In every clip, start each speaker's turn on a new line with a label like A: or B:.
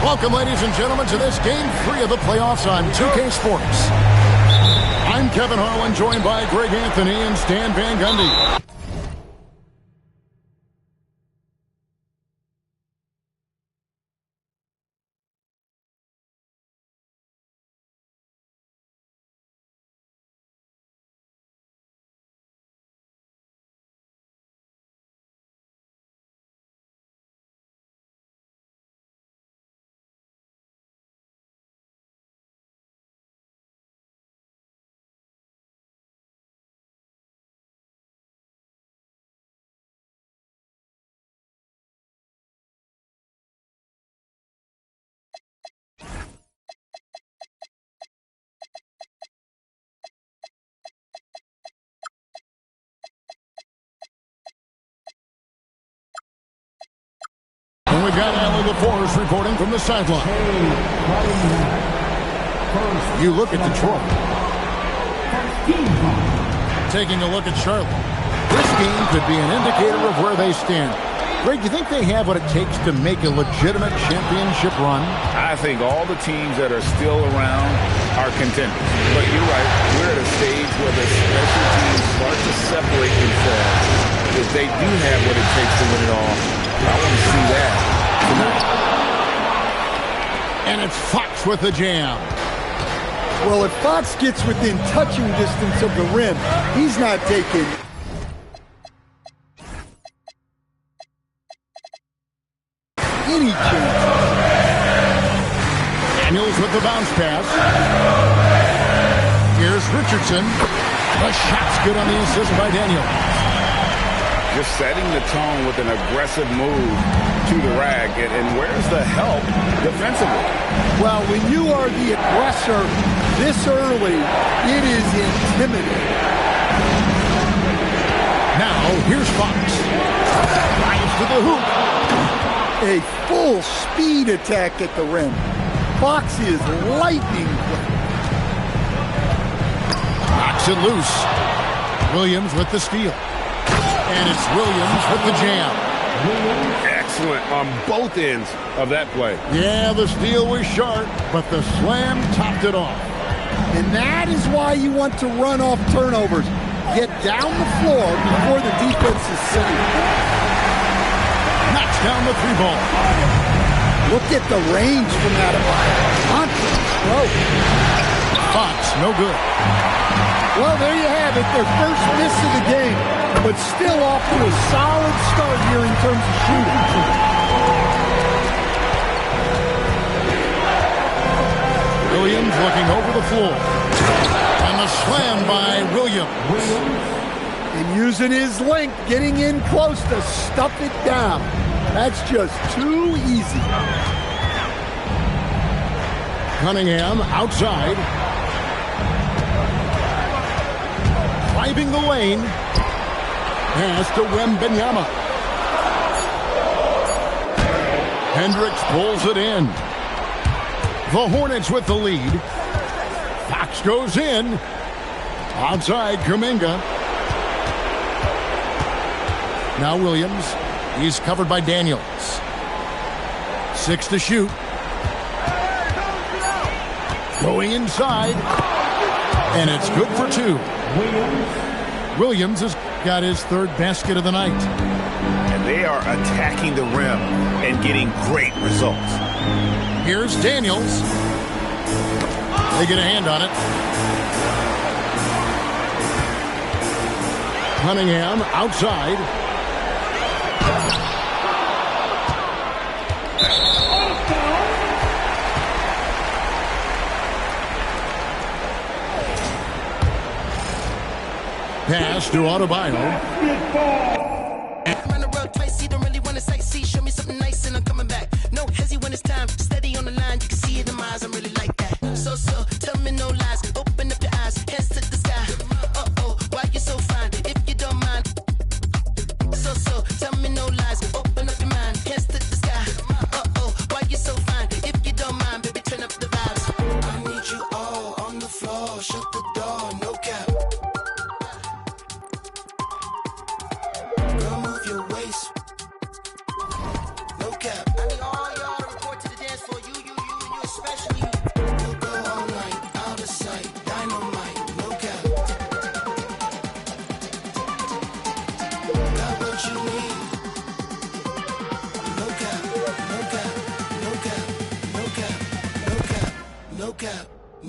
A: Welcome, ladies and gentlemen, to this Game 3 of the playoffs on 2K Sports. I'm Kevin Harlan, joined by Greg Anthony and Stan Van Gundy. And we've got Allie LaForce reporting from the sideline. You look at Detroit. Taking a look at Charlotte. This game could be an indicator of where they stand. Greg, do you think they have what it takes to make a legitimate championship run?
B: I think all the teams that are still around are contenders. But you're right, we're at a stage where the special teams start to separate themselves. If they do have what it takes to win it all, I want to see that tonight.
A: And it's Fox with the jam.
C: Well, if Fox gets within touching distance of the rim, he's not taking any chance.
A: Daniels with the bounce pass. Here's Richardson. The shot's good on the assist by Daniels.
B: Just setting the tone with an aggressive move to the rack. And where's the help defensively?
C: Well, when you are the aggressor this early, it is intimidating.
A: Now, here's Fox. Drives to the hoop.
C: A full speed attack at the rim. Fox is lightning quick.
A: Knocks it loose. Williams with the steal. And it's Williams with the jam.
B: Excellent on both ends of that play.
A: Yeah, the steal was sharp, but the slam topped it off.
C: And that is why you want to run off turnovers. Get down the floor before the defense is sitting.
A: Knocks down the three ball.
C: Look at the range from that constant stroke.
A: Fox, no good.
C: Well, there you have it, their first miss of the game, but still off to a solid start here in terms of shooting.
A: Williams looking over the floor. And the slam by Williams.
C: And using his length, getting in close to stuff it down. That's just too easy.
A: Cunningham outside. Driving the lane. Pass to Wembanyama. Hendricks pulls it in. The Hornets with the lead. Fox goes in. Outside Kuminga. Now Williams. He's covered by Daniels. 6 to shoot. Going inside. And it's good for 2. Williams has got his third basket of the night.
B: And they are attacking the rim and getting great results.
A: Here's Daniels. They get a hand on it. Cunningham outside. Pass to Adebayo.
D: Run the road twice, see, don't really want to sightsee. Show me something nice and I'm coming back. No hezzy when it's time. Steady on the line, you can see it in my eyes. I'm really like that. So, tell me no lies. Open up your eyes, hands to the sky. Uh-oh, why you so fine? If you don't mind. So, tell me no lies. Open up your mind, hands to the sky. Uh-oh, why you so fine? If you don't mind, baby, turn up the vibes. I need you all on the floor. Shut the door, no cap. Girl, move your way.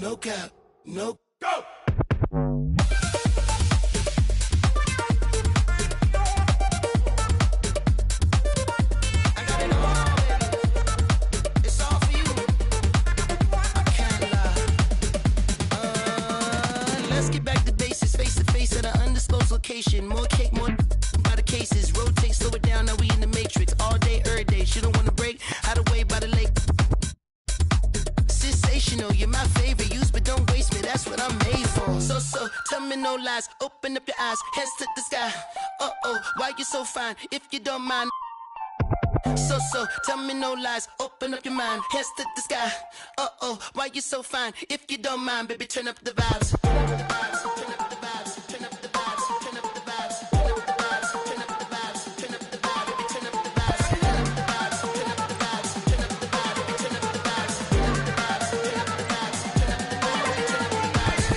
D: no cap, no.
B: Go!
D: I got it all, baby. It's all for you. I can't lie. Let's get back to basics. Face to face at an undisclosed location. More cake, more by the cases. Rotate, slow it down. Now we in the matrix. All day, every day. She don't wanna break. Out of way by the lake. Sensational, you're my favorite. Use but don't waste me. That's what I'm made for. So, tell me no lies. Open up your eyes. Hands to the sky. Why you so fine? If you don't mind. So, tell me no lies. Open up your mind. Hands to the sky. Why you so fine? If you don't mind, baby, turn up the vibes. Turn up the vibes. Turn up the vibes. Turn up the vibes. Turn up the vibes. Turn up the vibes. Turn up the vibes. Turn up the vibes. Baby, turn up the vibes. Turn up the vibes. Turn up the vibes. Turn up the vibes. Baby, turn up the vibes. Turn up the vibes. Turn up the vibes. Turn up the vibes. Baby, turn up the vibes.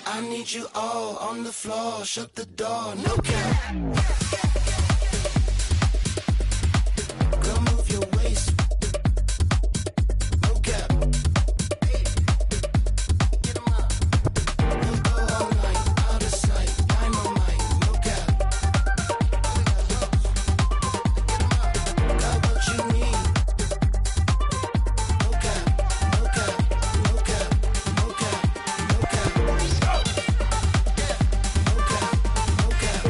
D: I need you all on the floor. Shut the door. No cap. Girl, move your waist. No cap. Hey, get 'em up. We'll go all night, out of sight. Dynamite. No cap. Get 'em up. Got what you need. No cap. No cap. No cap. No cap. No cap. No cap. No cap.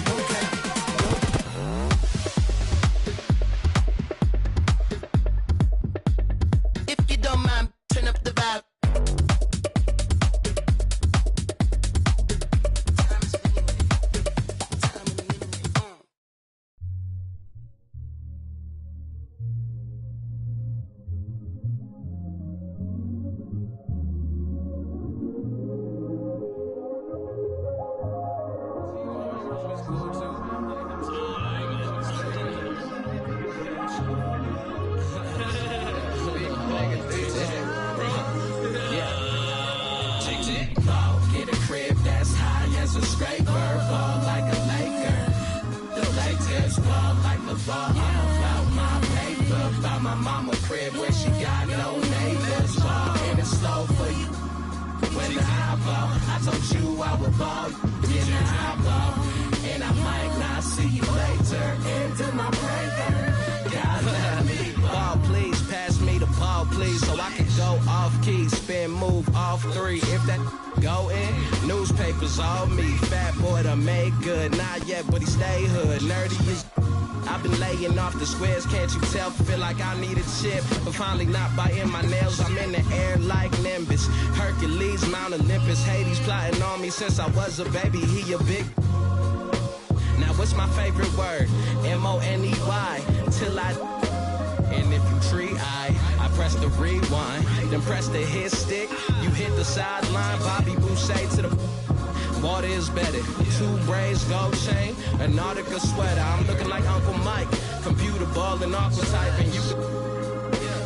D: No cap. If you don't mind, turn up the vibe.
E: Get a crib that's high as a scraper, ball like a Laker. The Lakers ball like LeBron. I'm about my paper, about my mama crib where she got no neighbors. Ball and it's slow for you. When I ball, I told you I would ball. Get an eyeball, and I might not see you later. Into my breaker, God let me ball, please pass me the ball, please, so I can go off key, spin, move off three. If that go in, newspapers all me. Fat boy to make good, not yet, but he stay hood. Nerdy is. I've been laying off the squares, can't you tell? Feel like I need a chip, but finally not biting my nails. I'm in the air like Nimbus. Hercules, Mount Olympus. Hades plotting on me since I was a baby. He a big. Now what's my favorite word? M-O-N-E-Y. Till I. And if you tree, I press the rewind. Then press the hit stick. You hit the sideline. Bobby Boucher to the. Water is better. 2 braids, gold chain, an Nautica sweater. I'm looking like Uncle Mike. Computer ball and aqua type. And you can.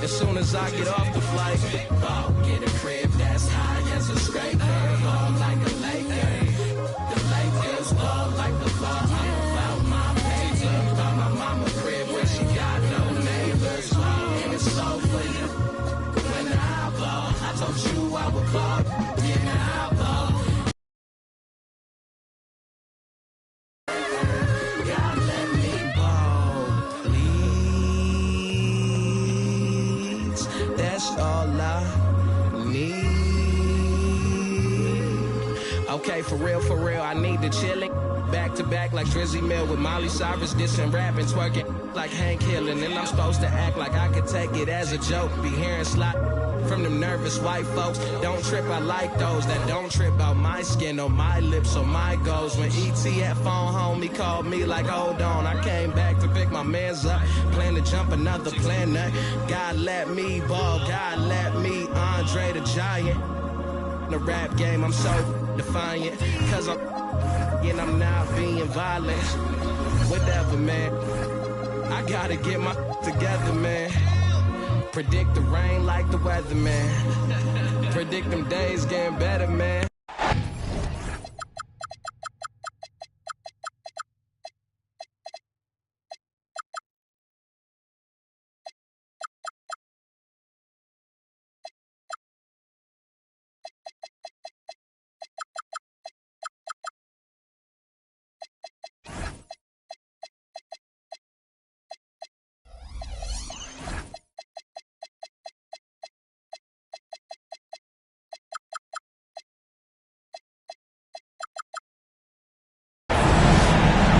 E: As soon as I get off the flight, I'll get a crib that's high as a scraper. Ball like a Laker. The Lakers ball like LeBron. I'm about my paper. About my mama crib where she got no neighbors. And it's so for you. When I ball, I told you I would ball. Get an eyeball. God let me ball, please. That's all I need. Okay, for real, I need the chillin'. Back to back like Drizzy Mill with Miley Cyrus dissing, rapping, twerking like Hank Hill. And then I'm supposed to act like I could take it as a joke. Be hearing slot from them nervous white folks. Don't trip, I like those that don't trip out my skin or my lips or my goals. When E.T. had phone home, he called me like, hold on. I came back to pick my mans up, plan to jump another planet. God let me ball, God let me Andre the Giant. The rap game, I'm so defiant, cause and I'm not being violent. Whatever, man. I gotta get my together, man. Predict the rain like the weatherman. Predict them days getting better, man.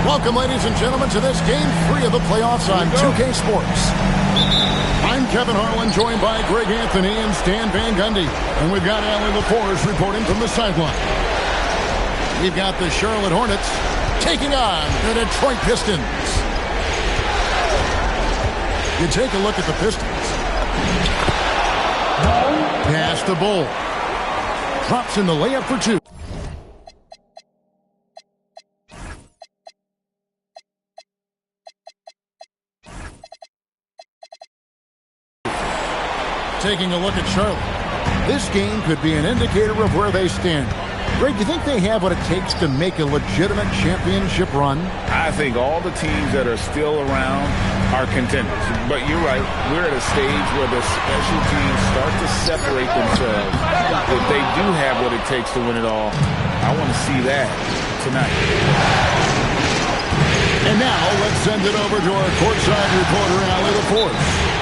A: Welcome, ladies and gentlemen, to this Game 3 of the playoffs on 2K Sports. I'm Kevin Harlan, joined by Greg Anthony and Stan Van Gundy. And we've got Allie LaForce reporting from the sideline. We've got the Charlotte Hornets taking on the Detroit Pistons. You take a look at the Pistons. Pass the Bull. Drops in the layup for two. Taking a look at Charlotte. This game could be an indicator of where they stand. Greg, do you think they have what it takes to make a legitimate championship run?
B: I think all the teams that are still around are contenders. But you're right. We're at a stage where the special teams start to separate themselves. If they do have what it takes to win it all, I want to see that tonight.
A: And now let's send it over to our courtside reporter, Allie LaForce.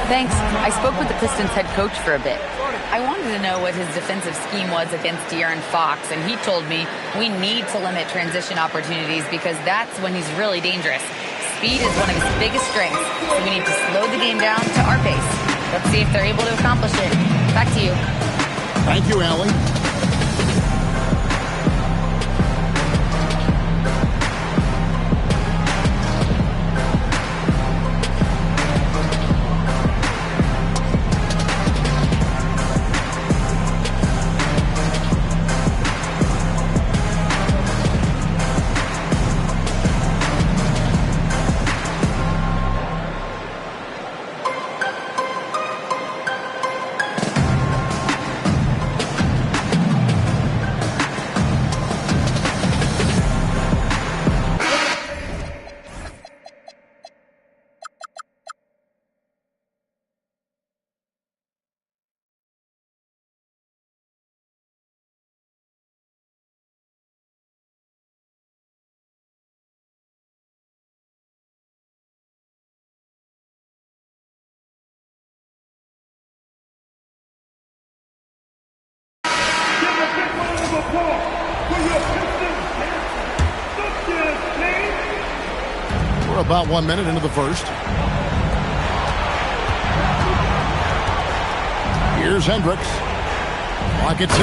F: Thanks. I spoke with the Pistons head coach for a bit. I wanted to know what his defensive scheme was against De'Aaron Fox, and he told me we need to limit transition opportunities because that's when he's really dangerous. Speed is one of his biggest strengths, so we need to slow the game down to our pace. Let's see if they're able to accomplish it. Back to you.
A: Thank you, Allie. We're about 1 minute into the first. Here's Hendricks. Clock at 6.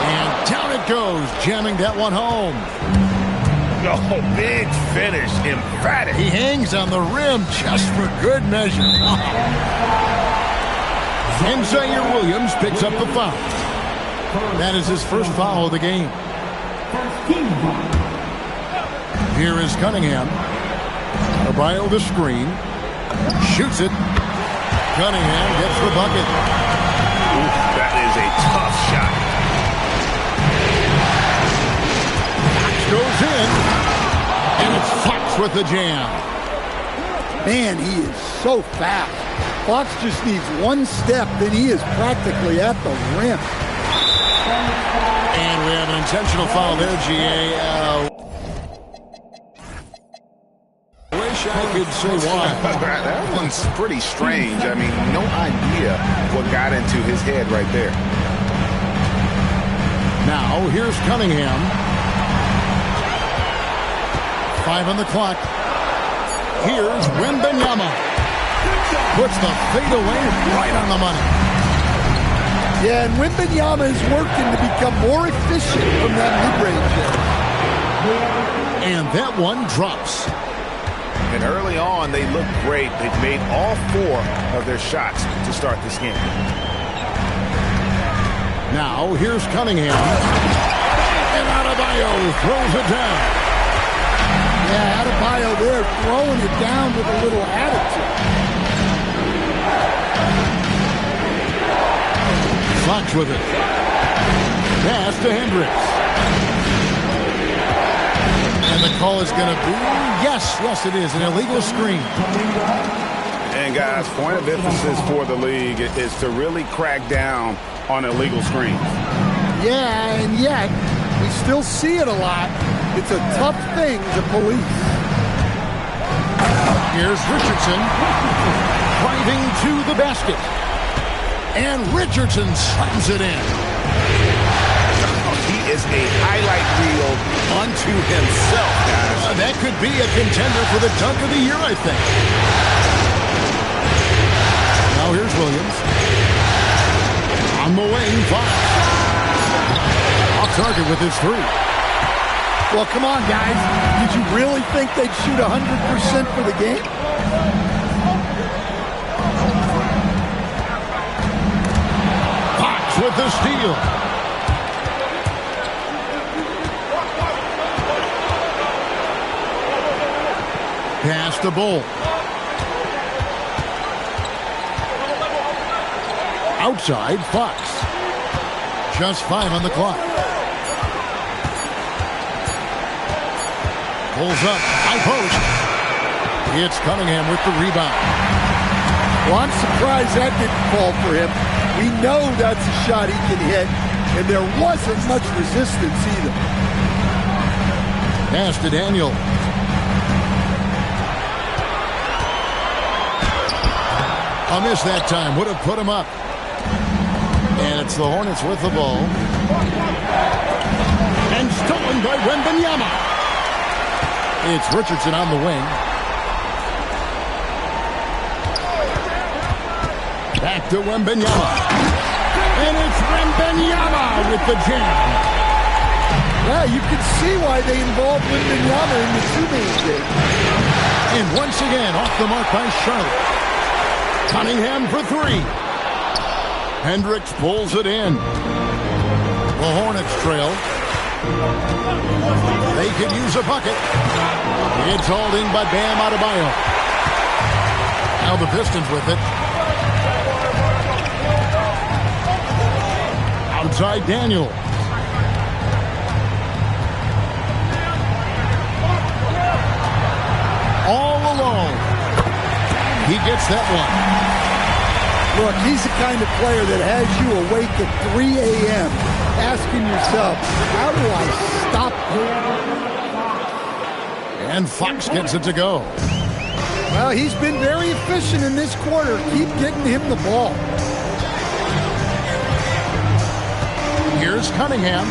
A: And down it goes, jamming that one home.
B: Oh, big finish, emphatic.
A: He hangs on the rim just for good measure. And Zaire Williams picks up the foul. That is his first foul of the game. Here is Cunningham. Adebayo the screen. Shoots it. Cunningham gets the bucket.
B: Ooh, that is a tough shot.
A: Fox goes in. And it's Fox with the jam.
C: Man, he is so fast. Fox just needs one step, then he is practically at the rim.
A: And we have an intentional foul there, GA. Wish I could say why.
B: That one's pretty strange. I mean, no idea what got into his head right there.
A: Now, here's Cunningham. 5 on the clock. Here's Wembanyama. Puts the fadeaway right on the money.
C: Yeah, and Wembanyama is working to become more efficient from that mid-range there.
A: And that one drops.
B: And early on, they look great. They've made all 4 of their shots to start this game.
A: Now, here's Cunningham. And Adebayo throws it down.
C: Yeah, Adebayo there throwing it down with a little attitude.
A: Fox with it. Pass to Hendricks. And the call is going to be, yes, it is, an illegal screen.
B: And guys, point of emphasis for the league is to really crack down on illegal screens.
C: Yeah, and yet we still see it a lot. It's a tough thing to police.
A: Here's Richardson driving to the basket. And Richardson slams it in.
B: He is a highlight reel unto himself, guys.
A: That could be a contender for the dunk of the year, I think. Now here's Williams. On the wing, Fox. Off target with his three.
C: Well, come on, guys. Did you really think they'd shoot 100% for the game?
A: Fox with the steal. Pass to Bull. Outside, Fox. Just 5 on the clock. Pulls up, high post. It's Cunningham with the rebound.
C: Well, I'm surprised that didn't fall for him. We know that's a shot he can hit, and there wasn't much resistance either.
A: Pass to Daniel. A miss that time. Would have put him up. And it's the Hornets with the ball. And stolen by Wembanyama. It's Richardson on the wing. Back to Wembanyama. And it's Wembanyama with the jam.
C: Yeah, you can see why they involved Wembanyama in the two-man game.
A: And once again, off the mark by Charlotte. Cunningham for three. Hendricks pulls it in. The Hornets trail. They could use a bucket. It's hauled in by Bam Adebayo. Now the Pistons with it. Outside Daniel. All alone. He gets that one.
C: Look, he's the kind of player that has you awake at 3 a.m. asking yourself, how do I stop him?
A: And Fox gets it to go.
C: Well, he's been very efficient in this quarter. Keep getting him the ball.
A: Here's Cunningham.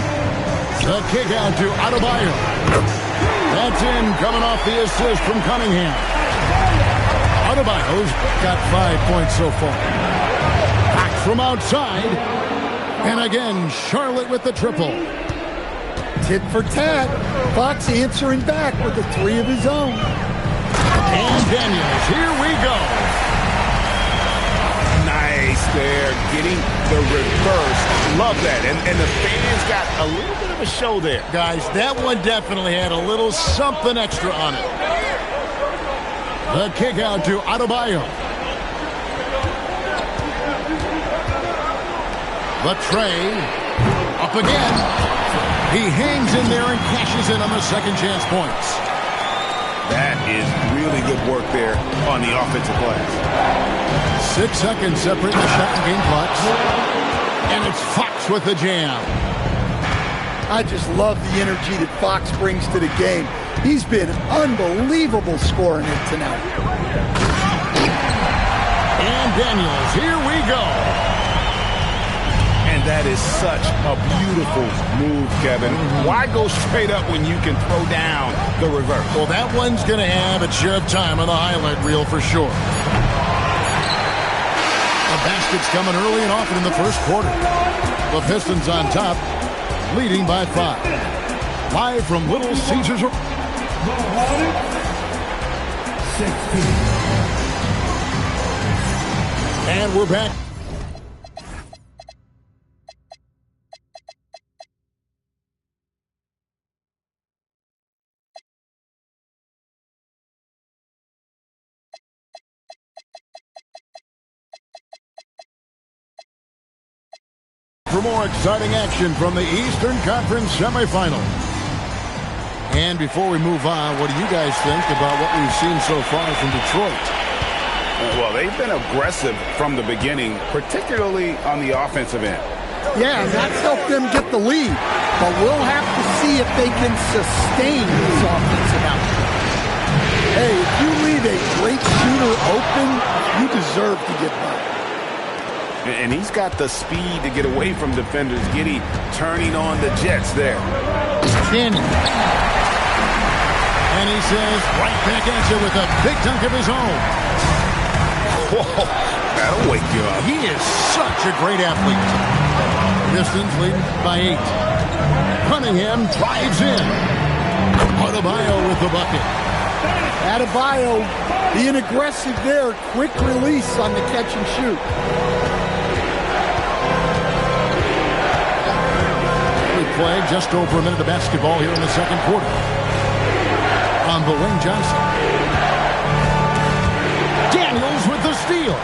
A: The kick out to Adebayo. That's in, coming off the assist from Cunningham. Adebayo's got 5 points so far. Back from outside. And again, Charlotte with the triple.
C: Tit for tat. Fox answering back with a three of his own.
A: And Daniels, here we go.
B: Nice there, getting the reverse. Love that. And the fans got a little bit of a show there.
A: Guys, that one definitely had a little something extra on it. The kick out to Adebayo. The tray. Up again. He hangs in there and cashes in on the second chance points.
B: That is really good work there on the offensive glass.
A: 6 seconds separate the shot and game clocks. And it's Fox with the jam.
C: I just love the energy that Fox brings to the game. He's been unbelievable scoring it tonight.
A: And Daniels, here we go.
B: And that is such a beautiful move, Kevin. Why go straight up when you can throw down the reverse?
A: Well, that one's going to have its share of time on the highlight reel for sure. The basket's coming early and often in the first quarter. The Pistons on top, leading by 5. Live from Little Caesars. And we're back. for more exciting action from the Eastern Conference semifinal. And before we move on, what do you guys think about what we've seen so far from Detroit?
B: Well, they've been aggressive from the beginning, particularly on the offensive end.
C: Yeah, and that's helped them get the lead. But we'll have to see if they can sustain this offensive output. Hey, if you leave a great shooter open, you deserve to get by.
B: And he's got the speed to get away from defenders. Giddey turning on the Jets there.
A: Daniel. And he says right back at you with a big dunk of his own.
B: Whoa, that'll wake you up.
A: He is such a great athlete. Pistons leading by 8. Cunningham drives in. Adebayo with the bucket.
C: Adebayo being aggressive there. Quick release on the catch and shoot.
A: We play just over a minute of basketball here in the second quarter. On Wayne Johnson. Daniels with the steal.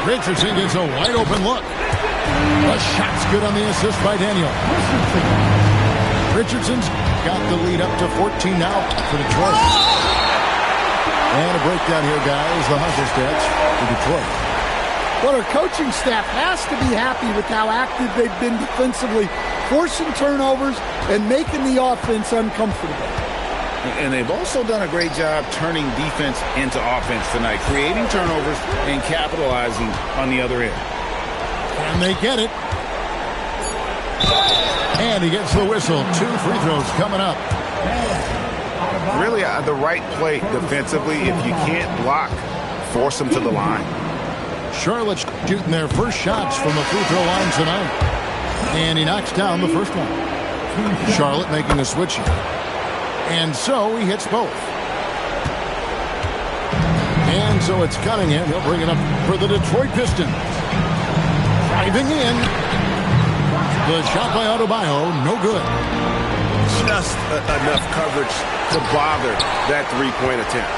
A: Richardson gets a wide open look. The shot's good on the assist by Daniel. Richardson's got the lead up to 14 now for Detroit. And a breakdown here, guys. The hustle stats for Detroit.
C: Well, our coaching staff has to be happy with how active they've been defensively, forcing turnovers and making the offense uncomfortable.
B: And they've also done a great job turning defense into offense tonight, creating turnovers and capitalizing on the other end.
A: And they get it. And he gets the whistle. 2 free throws coming up.
B: Really the right play defensively. If you can't block, force them to the line.
A: Charlotte's shooting their first shots from the free throw line tonight. And he knocks down the first one. Charlotte making a switch here. And so he hits both. And so it's Cunningham. He'll bring it up for the Detroit Pistons. Driving in. The shot by Adebayo, no good.
B: Just enough coverage to bother that three-point attempt.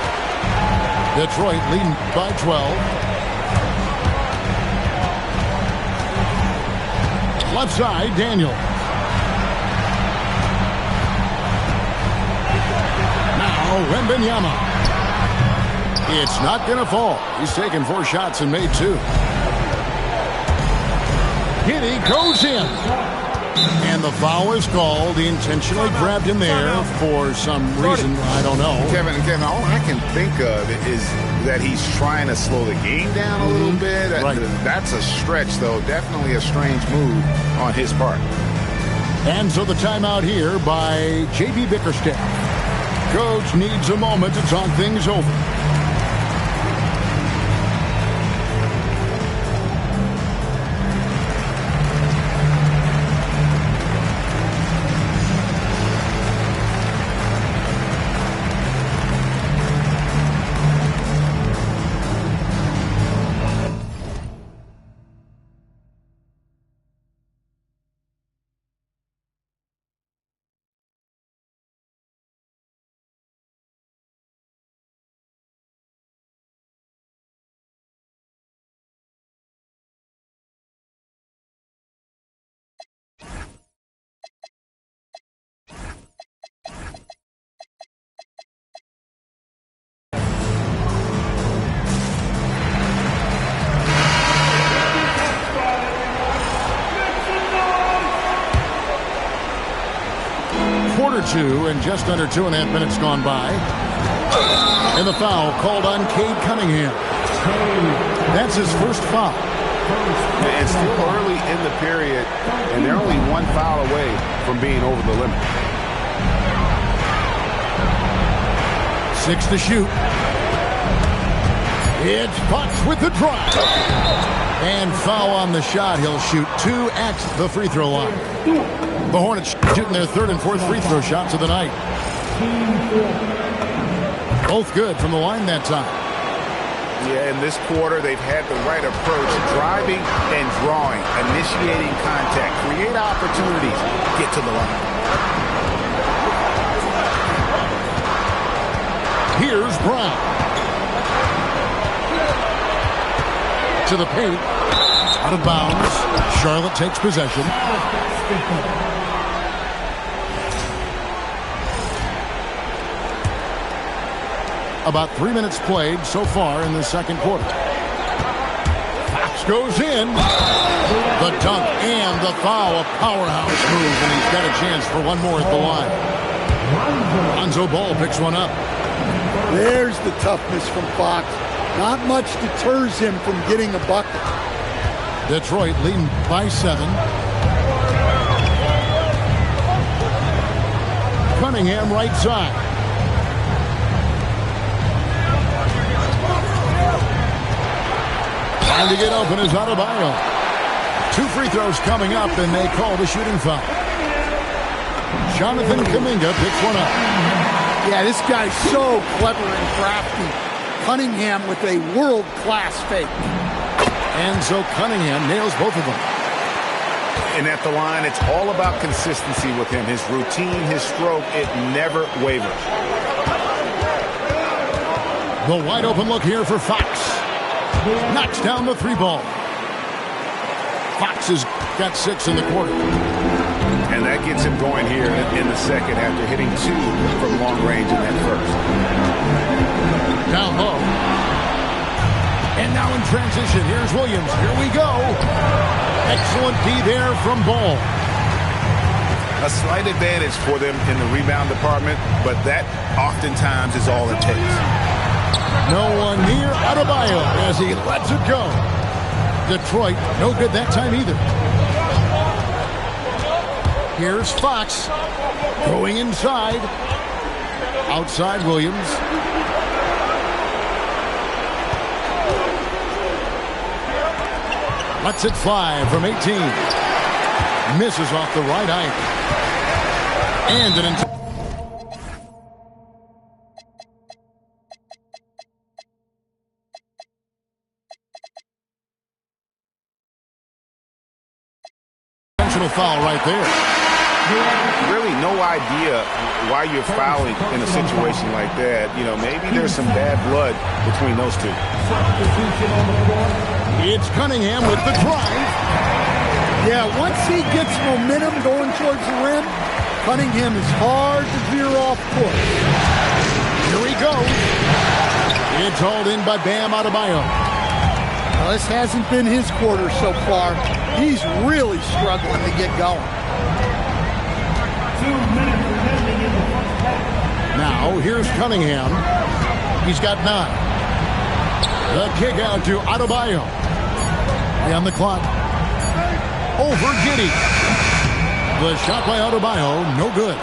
A: Detroit leading by 12. Left side, Daniel. Now, Wembanyama. It's not going to fall. He's taken 4 shots and made 2. Giddey goes in. And the foul is called. He intentionally grabbed him there for some reason. I don't know.
B: Kevin, all I can think of is that he's trying to slow the game down a little bit.
A: Right.
B: That's a stretch, though. Definitely a strange move on his part.
A: And so the timeout here by J.B. Bickerstaff. Coach needs a moment to talk things over. Quarter 2 and just under 2.5 minutes gone by. And the foul called on Cade Cunningham. That's his first foul.
B: It's still early in the period, and they're only 1 foul away from being over the limit.
A: 6 to shoot. It's Fox with the drive. And foul on the shot. He'll shoot 2 at the free throw line. The Hornets shooting their 3rd and 4th free throw shots of the night. Both good from the line that time.
B: Yeah, in this quarter, they've had the right approach, driving and drawing, initiating contact, create opportunities, get to the line.
A: Here's Brown. To the paint. Out of bounds. Charlotte takes possession. About 3 minutes played so far in the second quarter. Fox goes in. The dunk and the foul. A powerhouse move, and he's got a chance for one more at the line. Lonzo Ball picks one up.
C: There's the toughness from Fox. Not much deters him from getting a bucket.
A: Detroit leading by 7. Cunningham right side. Trying to get open is Adebayo. 2 free throws coming up, and they call the shooting foul. Jonathan Kuminga picks one up.
C: Yeah, this guy's so clever and crafty. Cunningham with a world-class fake.
A: And so Cunningham nails both of them.
B: And at the line, it's all about consistency with him. His routine, his stroke, it never wavers.
A: The wide open look here for Fox. Knocks down the 3 ball. Fox has got 6 in the quarter.
B: And that gets him going here in the second after hitting 2 from long range in that first.
A: Down low. And now in transition, here's Williams. Here we go. Excellent D there from Ball.
B: A slight advantage for them in the rebound department, but that oftentimes is all it takes.
A: No one near Adebayo as he lets it go. Detroit, no good that time either. Here's Fox going inside. Outside Williams. Lets it fly from 18. Misses off the right eye. And an intentional foul right there.
B: Really no idea why you're fouling in a situation like that. You know, maybe there's some bad blood between those two.
A: It's Cunningham with the drive.
C: Yeah, once he gets momentum going towards the rim, Cunningham is hard to veer off course.
A: Here he goes. It's hauled in by Bam Adebayo.
C: Well, this hasn't been his quarter so far. He's really struggling to get going.
A: Now, here's Cunningham. He's got 9. The kick out to Adebayo. On the clock. Over Giddey. The shot by Adebayo, no good.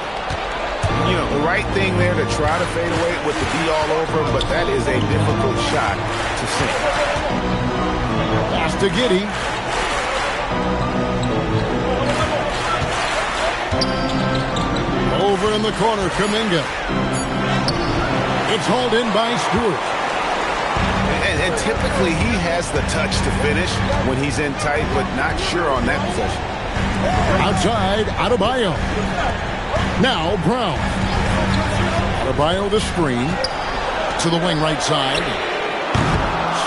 B: You know, the right thing there to try to fade away with the D all over him, but that is a difficult shot to sink.
A: Pass to Giddey. Over in the corner, Kuminga. It's hauled in by Stewart.
B: And typically he has the touch to finish when he's in tight, but not sure on that possession.
A: Outside, Adebayo. Now Brown. Adebayo the screen. To the wing right side.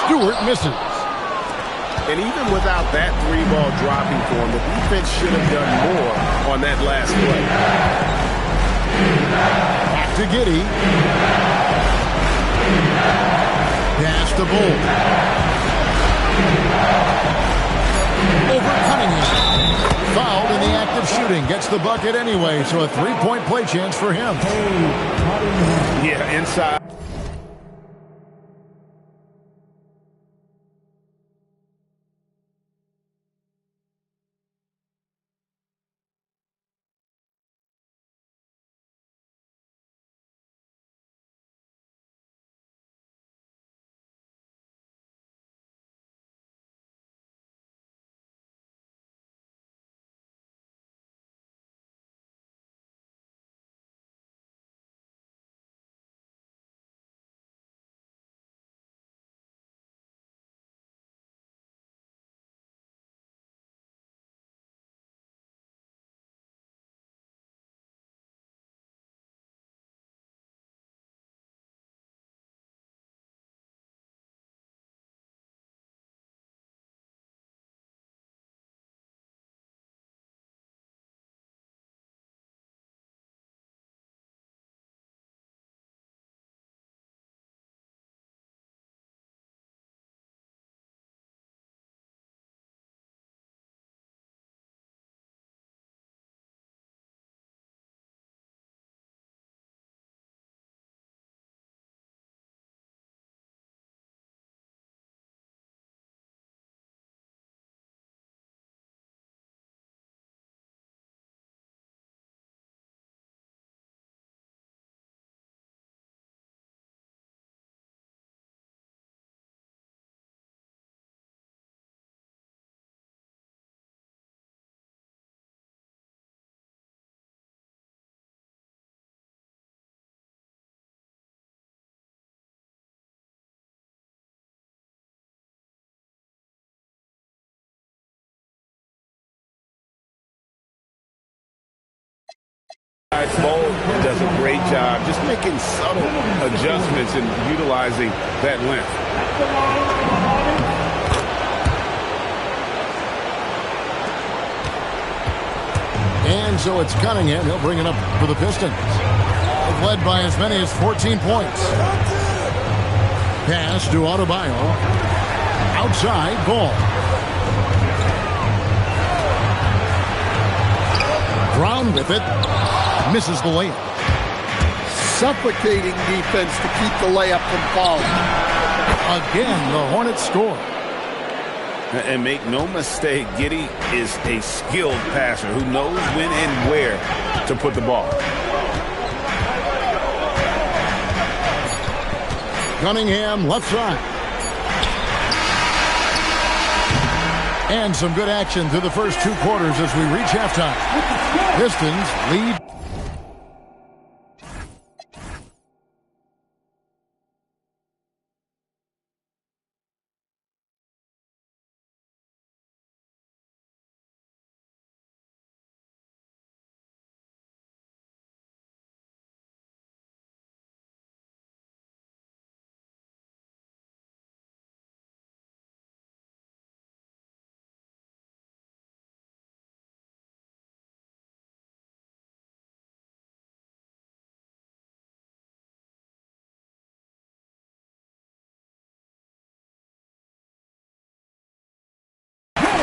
A: Stewart misses.
B: And even without that 3-ball dropping for him, the defense should have done more on that last play.
A: Back to Giddey. Pass to Bull. Over Cunningham. Fouled in the act of shooting. Gets the bucket anyway, so a 3-point play chance for him.
B: Yeah, inside. Mike Bowl does a great job just making subtle adjustments and utilizing that length.
A: And so it's Cunningham. He'll bring it up for the Pistons. They've led by as many as 14 points. Pass to Adebayo. Outside, ball. Brown with it. Misses the layup.
C: Suffocating defense to keep the layup from falling.
A: Again, the Hornets score.
B: And make no mistake, Giddey is a skilled passer who knows when and where to put the ball.
A: Cunningham, left side. And some good action through the first 2 quarters as we reach halftime. Pistons lead.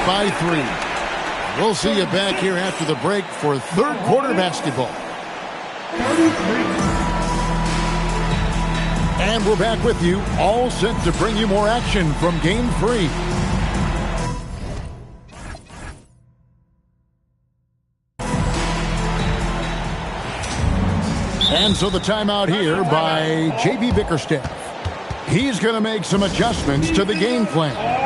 A: By 3. We'll see you back here after the break for third quarter basketball. And we're back with you, all set to bring you more action from Game 3. And so the timeout here by J.B. Bickerstaff. He's going to make some adjustments to the game plan.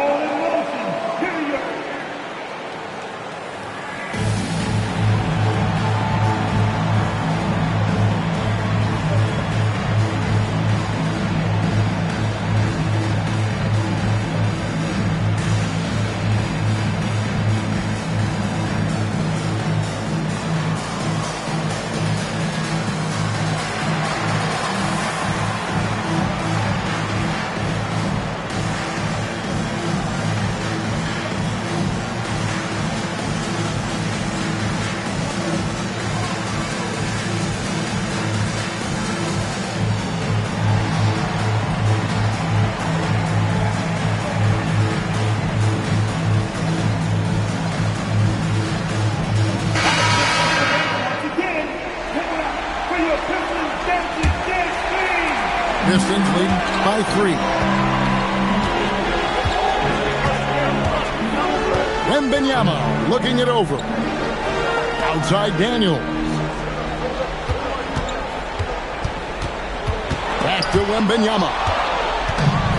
A: Pistons lead by 3. Wembanyama looking it over. Outside Daniels. Back to Wembanyama.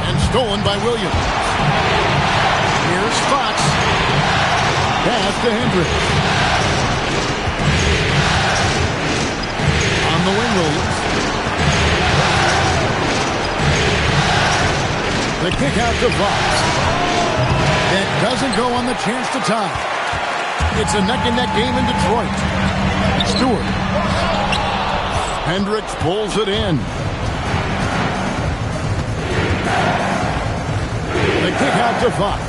A: And stolen by Williams. Here's Fox. Pass to Hendricks. On the wing, Williams. The kick out to Fox. That doesn't go on the chance to tie. It's a neck-and-neck game in Detroit. Stewart. Hendricks pulls it in. The kick out to Fox.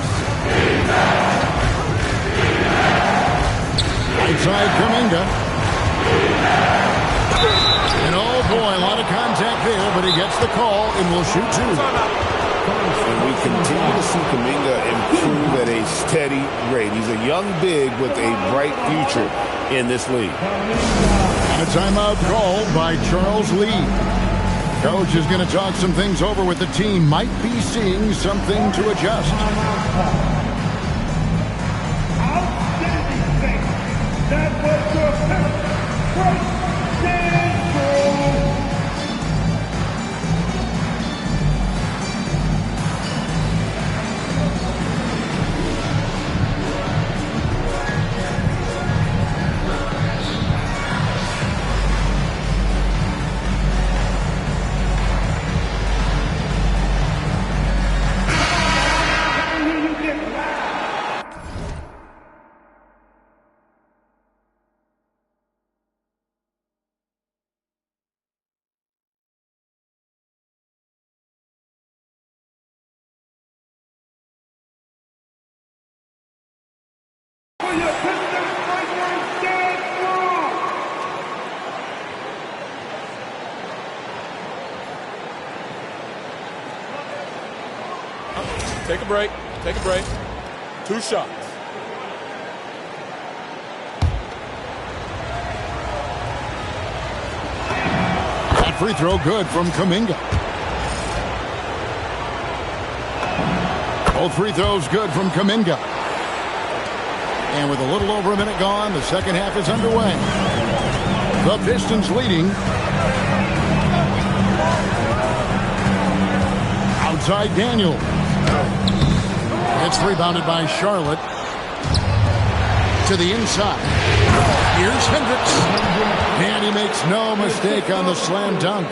A: Outside Kuminga. And oh boy, a lot of contact there, but he gets the call and will shoot 2.
B: And we continue to see Kuminga improve at a steady rate. He's a young big with a bright future in this league.
A: And a timeout called by Charles Lee. Coach is going to talk some things over with the team. Might be seeing something to adjust.
G: Outstanding thing. That was your first
H: Take a break. Take a break. 2 shots.
A: That free throw good from Kuminga. Both free throws good from Kuminga. And with a little over a minute gone, the second half is underway. The Pistons leading. Outside Daniel. It's rebounded by Charlotte. To the inside. Here's Hendricks. And he makes no mistake on the slam dunk.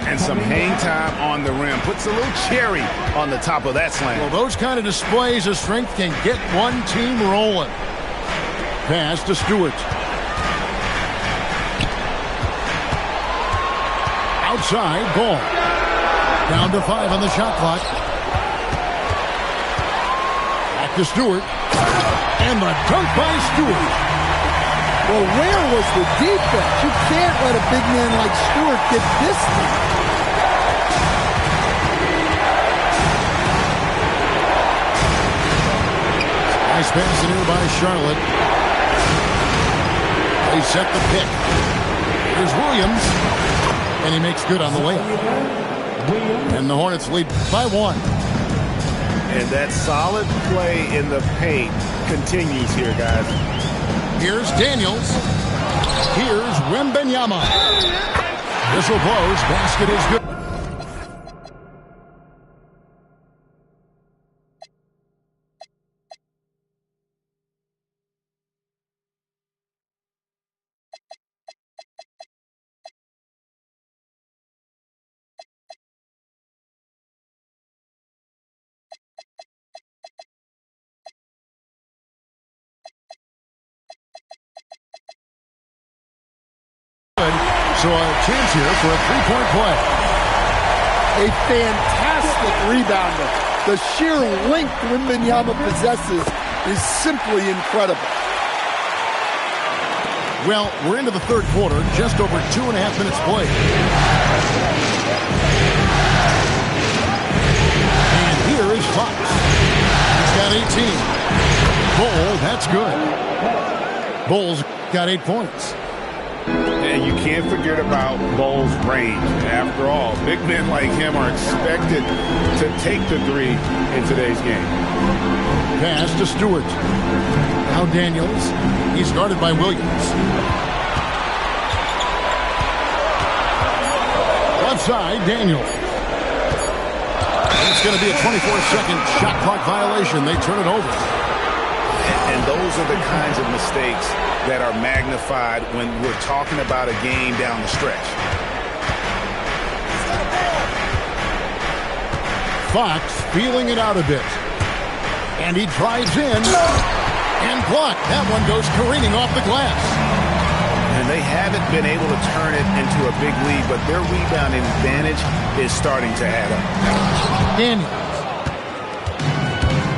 B: And some hang time on the rim. Puts a little cherry on the top of that slam.
A: Well, those kind of displays of strength can get one team rolling. Pass to Stewart. Outside, ball. Down to 5 on the shot clock. Back to Stewart. And the dunk by Stewart.
C: Well, where was the defense? You can't let a big man like Stewart get this thing.
A: Nice pass in here by Charlotte. They set the pick. Here's Williams. And he makes good on the layup. And the Hornets lead by 1.
B: And that solid play in the paint continues here, guys.
A: Here's Daniels. Here's Wembanyama. Whistle blows. Basket is good. So a chance here for a three-point play.
C: A fantastic rebounder. The sheer length Wembanyama possesses is simply incredible.
A: Well, we're into the third quarter, just over 2.5 minutes played. And here is Fox. He's got 18. Bol, that's good. Bol's got 8 points.
B: And you can't forget about Bol's range. After all, big men like him are expected to take the 3 in today's game.
A: Pass to Stewart. Now Daniels. He's guarded by Williams. Left side, Daniels. It's going to be a 24-second shot clock violation. They turn it over.
B: And those are the kinds of mistakes that are magnified when we're talking about a game down the stretch.
A: Fox feeling it out a bit. And he drives in. And blocked. That one goes careening off the glass.
B: And they haven't been able to turn it into a big lead, but their rebounding advantage is starting to add up.
A: Daniels.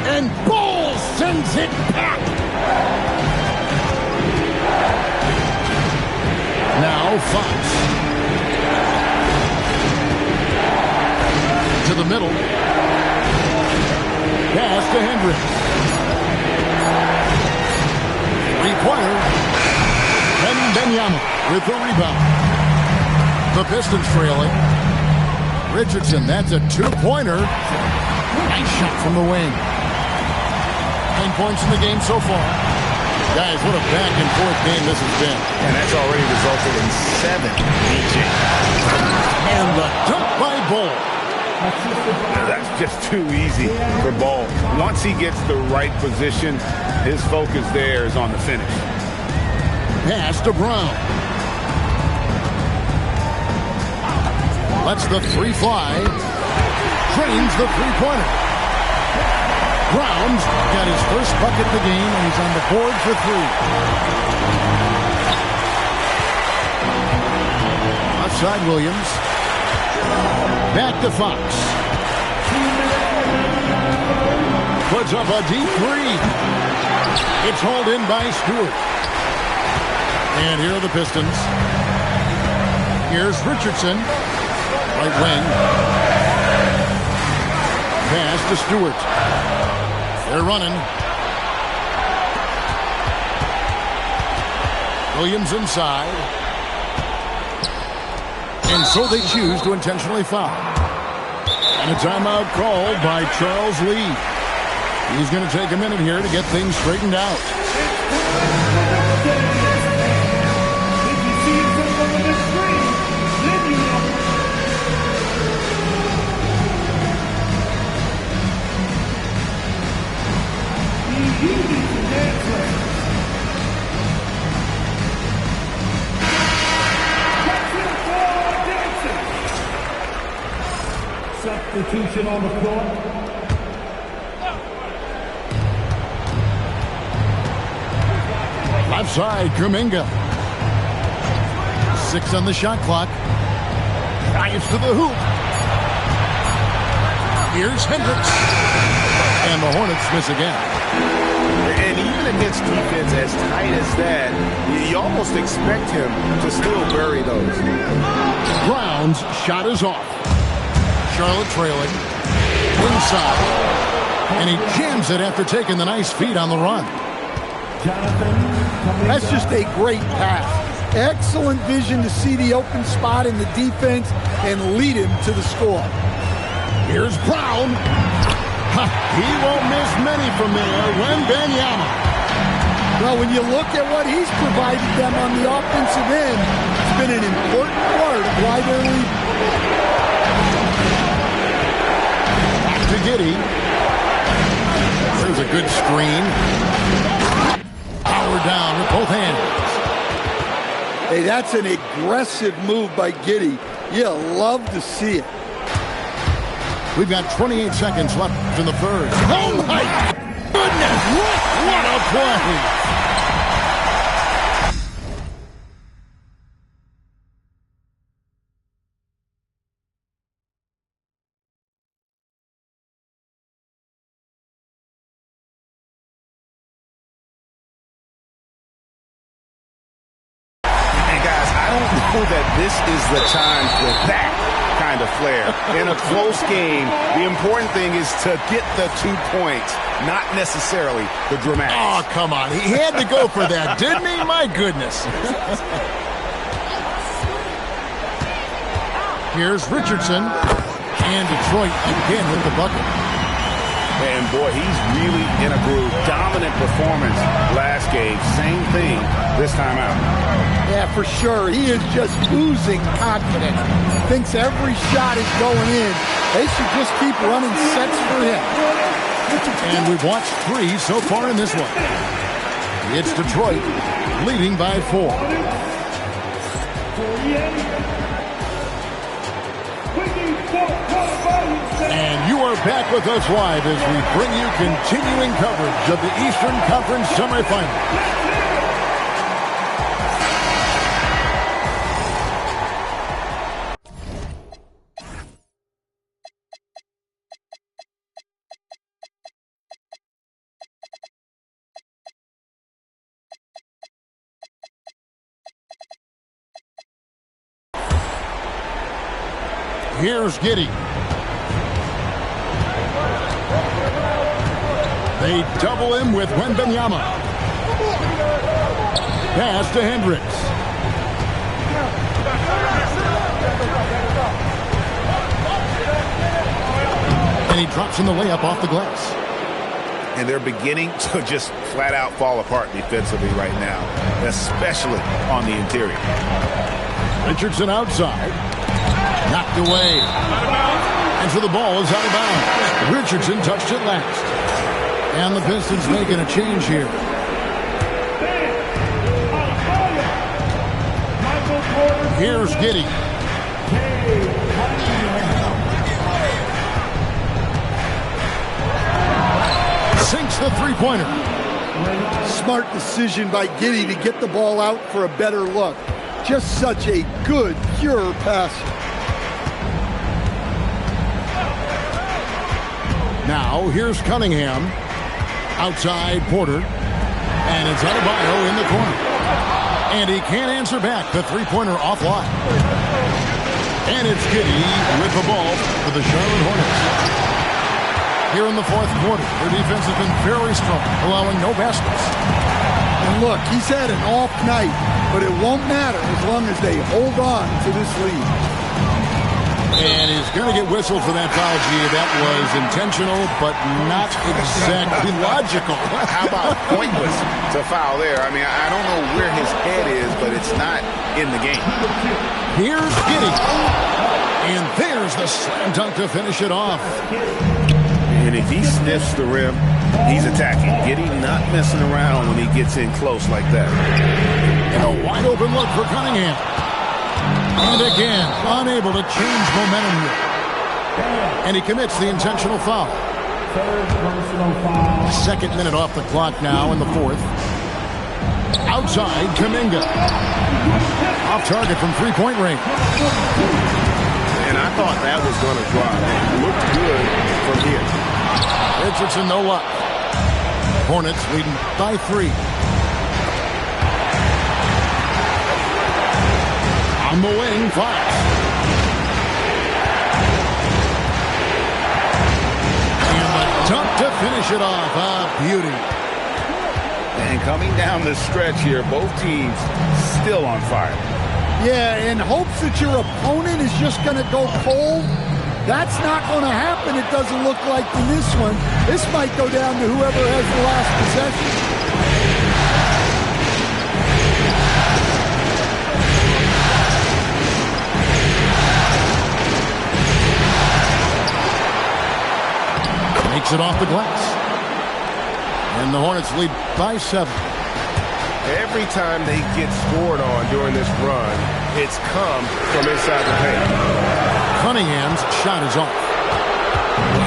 A: And Bol sends it back. Now Fox. To the middle. Pass to Hendricks. Three-pointer. Wembanyama with the rebound. The Pistons trailing. Richardson, that's a 2-pointer. Nice shot from the wing. 9 points in the game so far. Guys, what a back-and-forth game this has been.
B: And that's already resulted in 7 each.
A: And the dunk by Bol.
B: That's just too easy for Bol. Once he gets the right position, his focus there is on the finish.
A: Pass to Brown. Lets the 3 fly. Drains the 3-pointer. Brown's got his first bucket of the game, and he's on the board for 3. Outside Williams. Back to Fox. Puts up a deep 3. It's hauled in by Stewart. And here are the Pistons. Here's Richardson. Right wing. pass to Stewart. They're running. Williams inside. And so they choose to intentionally foul. And a timeout called by Charles Lee. He's going to take a minute here to get things straightened out.
G: Substitution on the floor.
A: Left side, Kuminga. 6 on the shot clock. Drives to the hoop. Here's Hendricks. And the Hornets miss again.
I: And even against defense as tight as that, you almost expect him to still bury those.
A: Brown's shot is off. Charlotte trailing. Inside. And he jams it after taking the nice feed on the run.
C: That's just a great pass. Excellent vision to see the open spot in the defense and lead him to the score.
A: Here's Brown. He won't miss many from there. Wembanyama.
C: Well, when you look at what he's provided them on the offensive end, it's been an important part of why they're leading.
A: Back to Giddey. There's a good screen. Power down with both hands.
C: Hey, that's an aggressive move by Giddey. You love to see it.
A: We've got 28 seconds left in the third. Oh, my goodness! What a play!
I: That this is the time for that kind of flair. In a close game, the important thing is to get the 2 points, not necessarily the dramatics.
A: Oh, come on. He had to go for that, didn't he? My goodness. Here's Richardson. And Detroit again with the bucket.
I: And, boy, he's really in a groove. Dominant performance last game. Same thing this time out.
C: Yeah, for sure. He is just oozing confidence. Thinks every shot is going in. They should just keep running sets for him.
A: And we've watched 3 so far in this one. It's Detroit leading by 4. And you are back with us live as we bring you continuing coverage of the Eastern Conference semifinals. Here's Giddey. They double him with Wembanyama. Pass to Hendricks. And he drops in the layup off the glass.
I: And they're beginning to just flat out fall apart defensively right now, especially on the interior.
A: Richardson outside. Knocked away. And so the ball is out of bounds. Richardson touched it last. And the Pistons making a change here. Here's Giddey. Sinks the three-pointer.
C: Smart decision by Giddey to get the ball out for a better look. Just such a good, pure passer.
A: Now, here's Cunningham. Outside Porter. And it's Adebayo in the corner. And he can't answer back. The three-pointer offline. And it's Giddey with the ball for the Charlotte Hornets. here in the fourth quarter. Their defense has been very strong, allowing no baskets.
C: And look, he's had an off night, but it won't matter as long as they hold on to this lead.
A: And he's going to get whistled for that foul, G. That was intentional, but not exactly logical.
I: How about pointless to foul there? I mean, I don't know where his head is, but it's not in the game.
A: Here's Giddey. And there's the slam dunk to finish it off.
I: And if he sniffs the rim, he's attacking. Giddey not messing around when he gets in close like that.
A: And a wide open look for Cunningham. And again, unable to change momentum here. And he commits the intentional foul. Second minute off the clock now in the fourth. Outside, Kuminga. Off target from three-point range.
I: And I thought that was going to drive. It looked good from here.
A: Richardson, no luck. Hornets leading by 3. On the wing, Fox. And the dunk to finish it off. A beauty.
I: And coming down the stretch here, both teams still on fire.
C: Yeah, in hopes that your opponent is just going to go cold. That's not going to happen, it doesn't look like in this one. This might go down to whoever has the last possession.
A: Makes it off the glass. And the Hornets lead by 7.
J: Every time they get scored on during this run, it's come from inside the paint.
A: Cunningham's shot is off.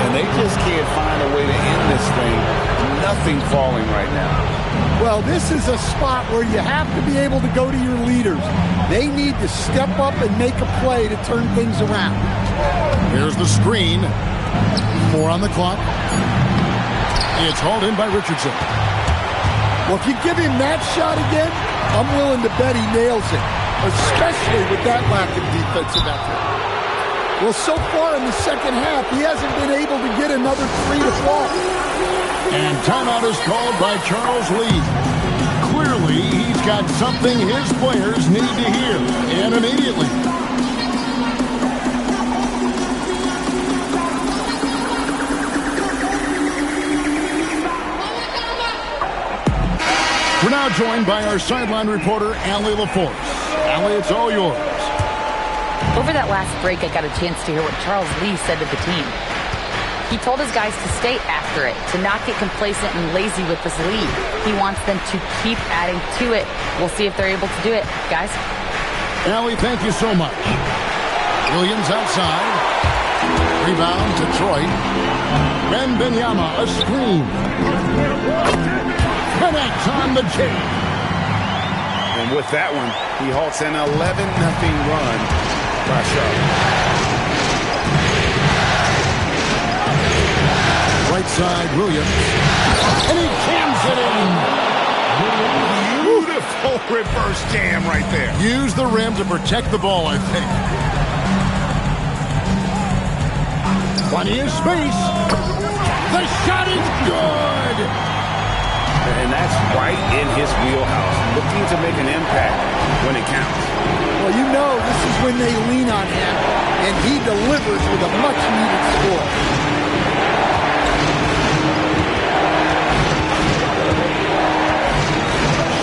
I: And they just can't find a way to end this thing. Nothing falling right now.
C: Well, this is a spot where you have to be able to go to your leaders. They need to step up and make a play to turn things around.
A: Here's the screen. 4 on the clock. It's hauled in by Richardson.
C: Well, if you give him that shot again, I'm willing to bet he nails it, especially with that lack of defensive effort. Well, so far in the second half, he hasn't been able to get another 3 to fall.
A: And timeout is called by Charles Lee. Clearly, he's got something his players need to hear, and immediately. We're now joined by our sideline reporter, Allie LaForce. Allie, it's all yours.
F: Over that last break, I got a chance to hear what Charles Lee said to the team. He told his guys to stay after it, to not get complacent and lazy with this lead. He wants them to keep adding to it. We'll see if they're able to do it. Guys?
A: Allie, thank you so much. Williams outside. Rebound, Detroit. Wembanyama, a screen. Connects on the J.
I: And with that one, he halts an 11-0 run by Charlotte.
A: Right side, Williams. And he jams it in.
I: Beautiful reverse jam right there.
A: Use the rim to protect the ball, I think. Plenty of space. The shot is good.
I: And that's right in his wheelhouse. Looking to make an impact when it counts.
C: Well, you know this is when they lean on him, and he delivers with a much-needed score.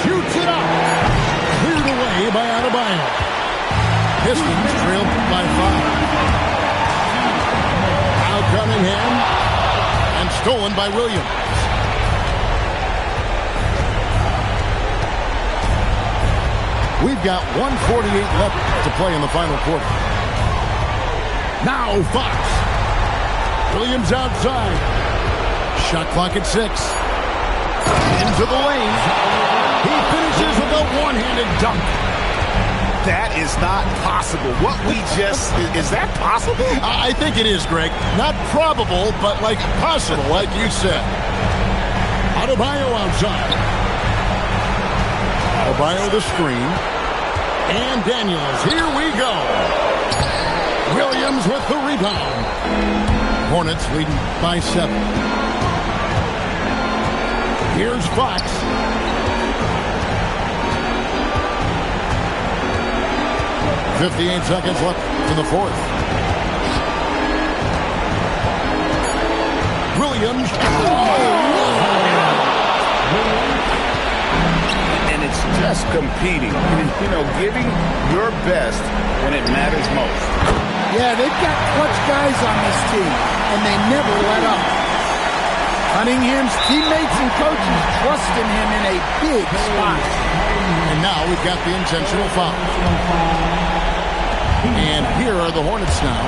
A: Shoots it up. Cleared away by Adebayo. Pistons trailed by 5. Now Cunningham. And stolen by Williams. We've got 1:48 left to play in the final quarter. Now Fox. Williams outside. Shot clock at 6. Into the lane. He finishes with a one-handed dunk.
I: That is not possible. What we just... Is that possible?
A: I think it is, Greg. Not probable, but like possible, like you said. Adebayo outside. Adebayo the screen. And Daniels, here we go. Williams with the rebound. Hornets leading by 7. Here's Fox. .58 seconds left in the fourth. Williams.
B: And it's just competing. You know, giving your best when it matters most.
C: Yeah, they've got clutch guys on this team, and they never let up. Cunningham's teammates and coaches trust in him in a big spot.
A: And now we've got the intentional foul. And here are the Hornets now.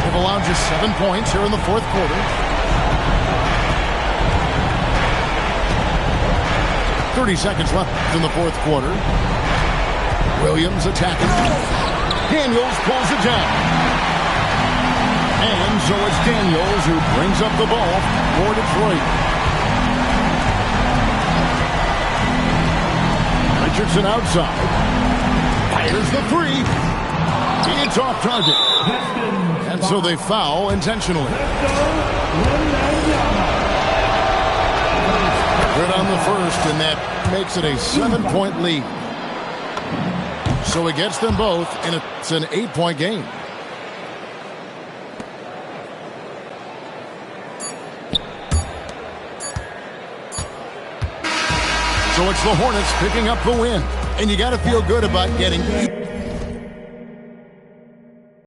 A: They've allowed just 7 points here in the fourth quarter. 30 seconds left in the fourth quarter. Williams attacking. Daniels pulls it down. And so it's Daniels who brings up the ball for Detroit. Richardson outside. Fires the three. It's off target. And so they foul intentionally. Good on the first, and that makes it a 7-point lead. So it gets them both, and it's an 8-point game. So it's the Hornets picking up the win. And you got to feel good about getting